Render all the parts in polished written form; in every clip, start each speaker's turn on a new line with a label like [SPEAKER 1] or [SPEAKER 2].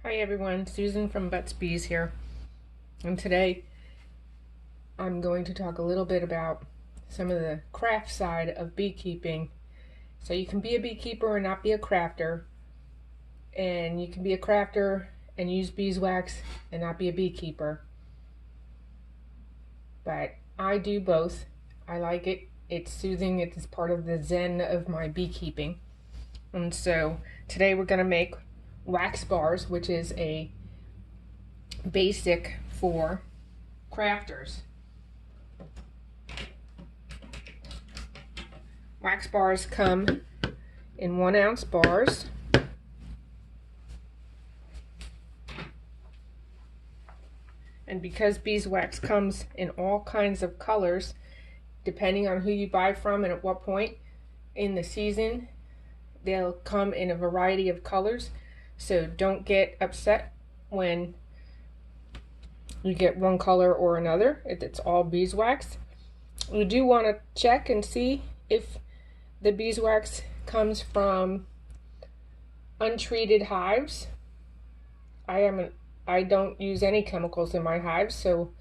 [SPEAKER 1] Hi everyone, Susan from Butts Bees here, and today I'm going to talk a little bit about some of the craft side of beekeeping. So you can be a beekeeper and not be a crafter, and you can be a crafter and use beeswax and not be a beekeeper. But I do both. I like it. It's soothing. It's part of the zen of my beekeeping. And so today we're going to make wax bars, which is a basic for crafters. Wax bars come in 1 ounce bars. And because beeswax comes in all kinds of colors, depending on who you buy from and at what point in the season, they'll come in a variety of colors. So don't get upset when you get one color or another. It's all beeswax. You do want to check and see if the beeswax comes from untreated hives. I don't use any chemicals in my hives, so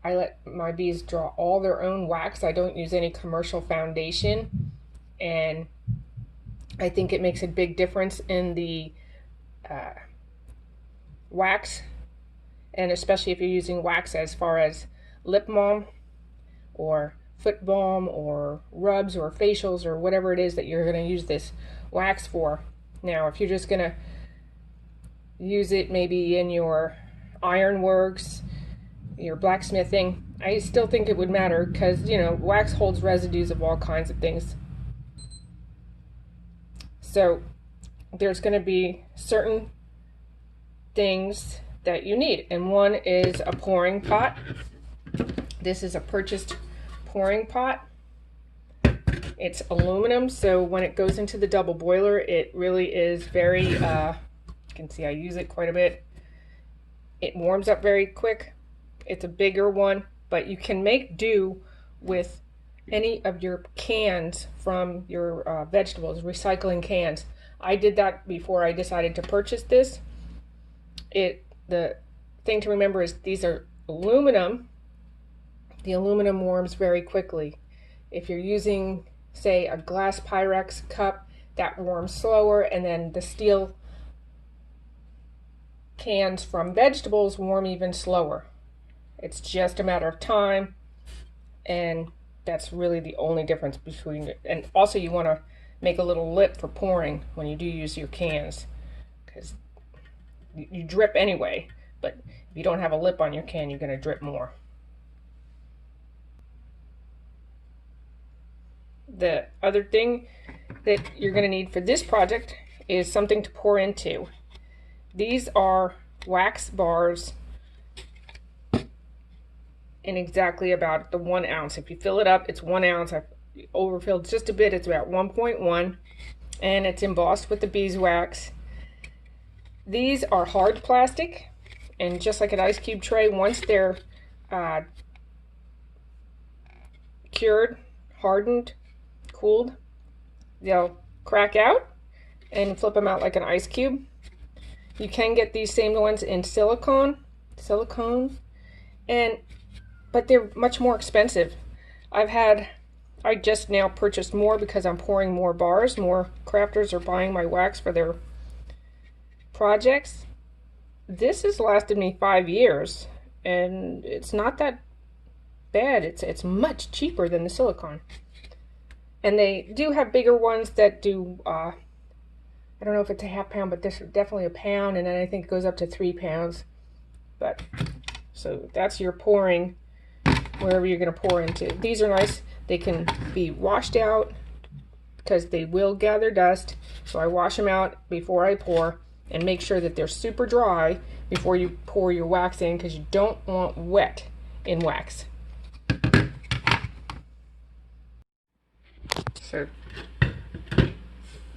[SPEAKER 1] I let my bees draw all their own wax. I don't use any commercial foundation, and I think it makes a big difference in the wax, and especially if you're using wax as far as lip balm or foot balm or rubs or facials or whatever it is that you're going to use this wax for. Now, if you're just going to use it maybe in your ironworks, your blacksmithing, I still think it would matter because, wax holds residues of all kinds of things. So there's going to be certain things that you need, and one is a pouring pot. This is a purchased pouring pot. It's aluminum, so when it goes into the double boiler, it really is very, you can see I use it quite a bit. It warms up very quick. It's a bigger one, but you can make do with any of your cans from your vegetables, recycling cans. I did that before I decided to purchase this. The thing to remember is these are aluminum. The aluminum warms very quickly. If you're using, say, a glass Pyrex cup, that warms slower, and then the steel cans from vegetables warm even slower. It's just a matter of time, and that's really the only difference between it. And also you want to make a little lip for pouring when you do use your cans, because you drip anyway, but if you don't have a lip on your can, you're going to drip more. The other thing that you're going to need for this project is something to pour into. These are wax bars in exactly about the 1 ounce. If you fill it up, it's 1 ounce. I overfilled just a bit, it's about 1.1, and it's embossed with the beeswax. These are hard plastic, and just like an ice cube tray, once they're cured, hardened, cooled, they'll crack out and flip them out like an ice cube. You can get these same ones in silicone, but they're much more expensive. I just now purchased more because I'm pouring more bars. More crafters are buying my wax for their projects. This has lasted me 5 years, and it's not that bad. It's much cheaper than the silicone. And they do have bigger ones that do, I don't know if it's a half pound, but this is definitely a pound, and then I think it goes up to 3 pounds. But, so that's your pouring, wherever you're going to pour into. These are nice. They can be washed out because they will gather dust. So I wash them out before I pour and make sure that they're super dry before you pour your wax in, because you don't want wet in wax. So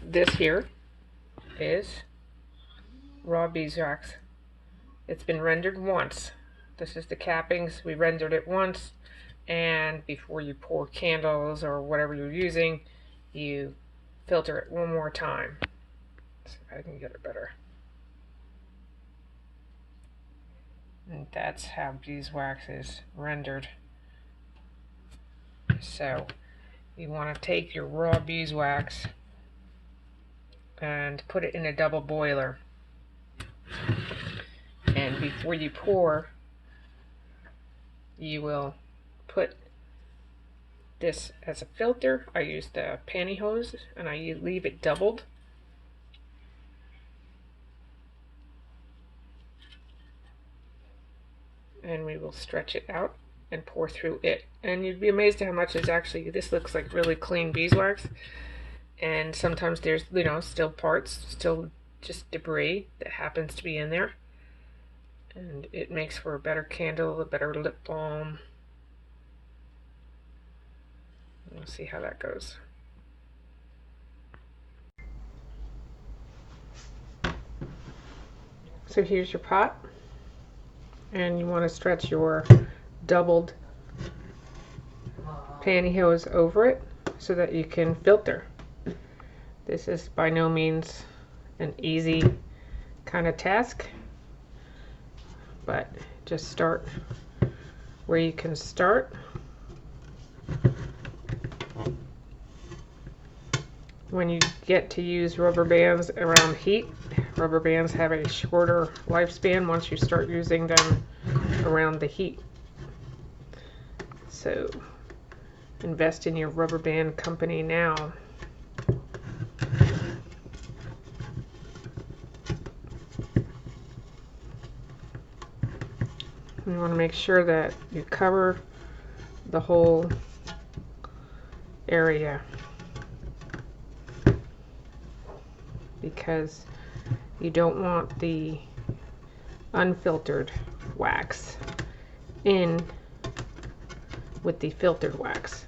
[SPEAKER 1] this here is raw beeswax. It's been rendered once. This is the cappings. We rendered it once, and before you pour candles or whatever you're using, you filter it one more time. Let's see if I can get it better. And that's how beeswax is rendered. So you want to take your raw beeswax and put it in a double boiler. And before you pour, you will put this as a filter. I use the pantyhose and I leave it doubled. And we will stretch it out and pour through it. And you'd be amazed at how much is actually, this looks like really clean beeswax. And sometimes there's, you know, still parts, still just debris that happens to be in there. And it makes for a better candle, a better lip balm. We'll see how that goes. So here's your pot. And you want to stretch your doubled pantyhose over it so that you can filter. This is by no means an easy kind of task, but just start where you can start. When you get to use rubber bands around heat, rubber bands have a shorter lifespan once you start using them around the heat. So invest in your rubber band company now. You want to make sure that you cover the whole area, because you don't want the unfiltered wax in with the filtered wax,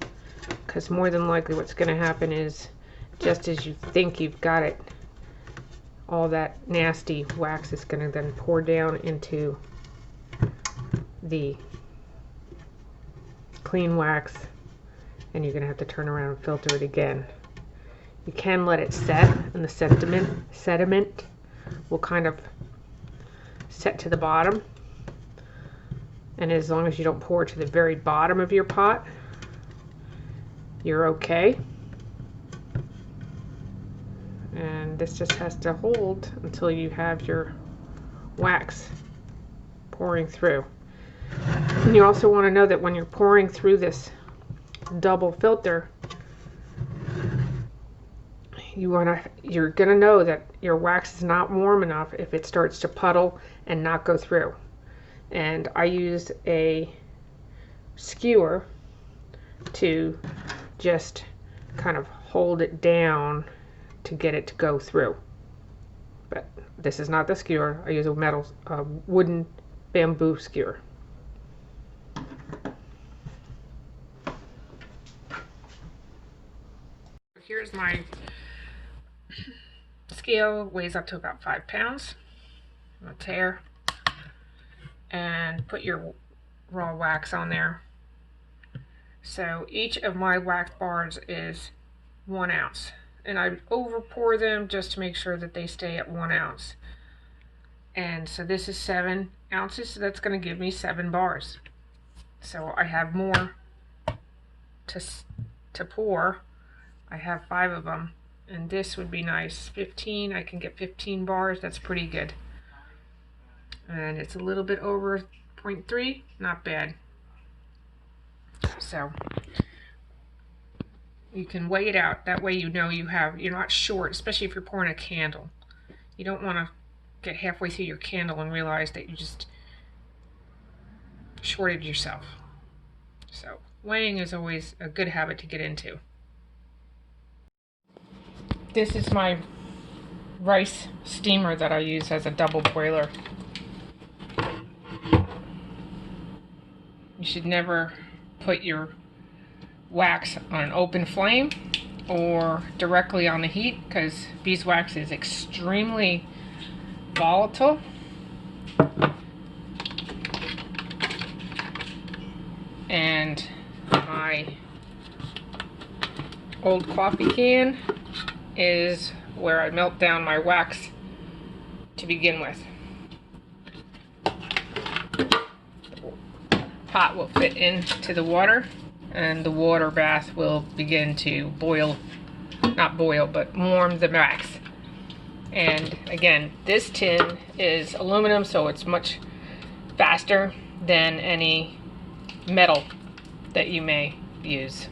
[SPEAKER 1] because more than likely what's going to happen is, just as you think you've got it, all that nasty wax is going to then pour down into the clean wax, and you're going to have to turn around and filter it again. You can let it set, and the sediment will kind of set to the bottom. And as long as you don't pour to the very bottom of your pot, you're okay. And this just has to hold until you have your wax pouring through. And you also want to know that when you're pouring through this double filter, you're going to know that your wax is not warm enough if it starts to puddle and not go through. And I use a skewer to just kind of hold it down to get it to go through. But this is not the skewer. I use a wooden bamboo skewer. Here's my scale, weighs up to about 5 pounds. A tear, and put your raw wax on there. So each of my wax bars is 1 ounce, and I over pour them just to make sure that they stay at 1 ounce. And so this is 7 ounces, so that's going to give me 7 bars. So I have more to pour. I have 5 of them, and this would be nice. 15, I can get 15 bars. That's pretty good. And it's a little bit over 0.3, not bad. So you can weigh it out. That way you know you're not short, especially if you're pouring a candle. You don't want to get halfway through your candle and realize that you just shorted yourself. So weighing is always a good habit to get into. This is my rice steamer that I use as a double boiler. You should never put your wax on an open flame or directly on the heat, because beeswax is extremely volatile. And my old coffee can is where I melt down my wax to begin with. pot will fit into the water, and the water bath will begin to boil, not boil, but warm the wax. And again, this tin is aluminum, so it's much faster than any metal that you may use.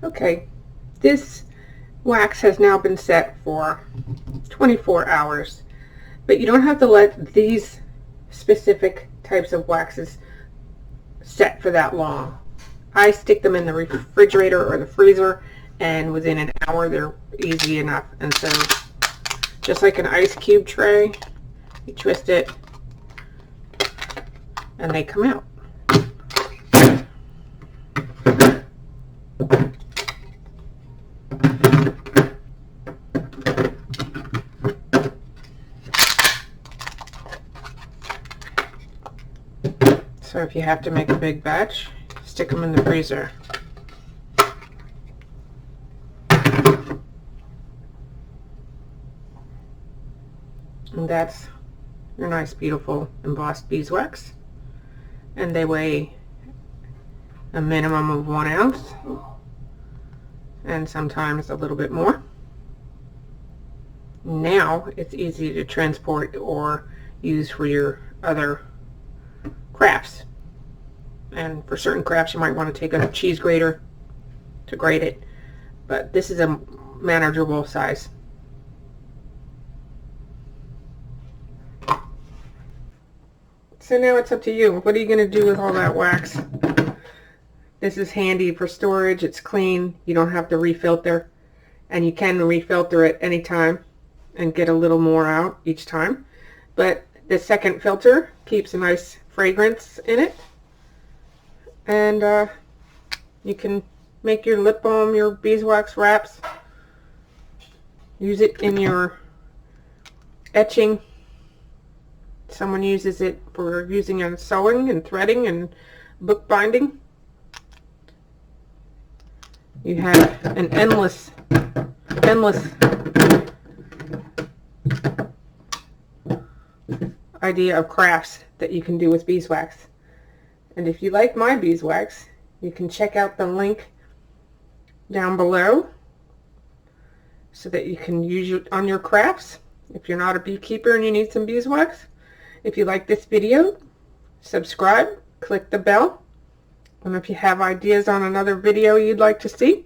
[SPEAKER 2] Okay, this wax has now been set for 24 hours, but you don't have to let these specific types of waxes set for that long. I stick them in the refrigerator or the freezer, and within an hour they're easy enough. And so just like an ice cube tray, you twist it and they come out. So if you have to make a big batch, stick them in the freezer. And that's your nice, beautiful embossed beeswax. And they weigh a minimum of 1 ounce, and sometimes a little bit more. Now it's easy to transport or use for your other crafts. And for certain crafts you might want to take a cheese grater to grate it, but this is a manageable size. So now it's up to you. What are you going to do with all that wax? This is handy for storage. It's clean. You don't have to refilter, and you can refilter it anytime and get a little more out each time. But the second filter keeps a nice fragrance in it, and you can make your lip balm, your beeswax wraps, use it in your etching. Someone uses it for using on sewing and threading and book binding. You have an endless idea of crafts that you can do with beeswax. And if you like my beeswax, you can check out the link down below so that you can use it on your crafts if you're not a beekeeper and you need some beeswax. If you like this video, subscribe, click the bell, and if you have ideas on another video you'd like to see,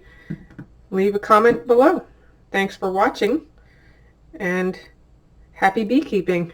[SPEAKER 2] leave a comment below. Thanks for watching, and happy beekeeping.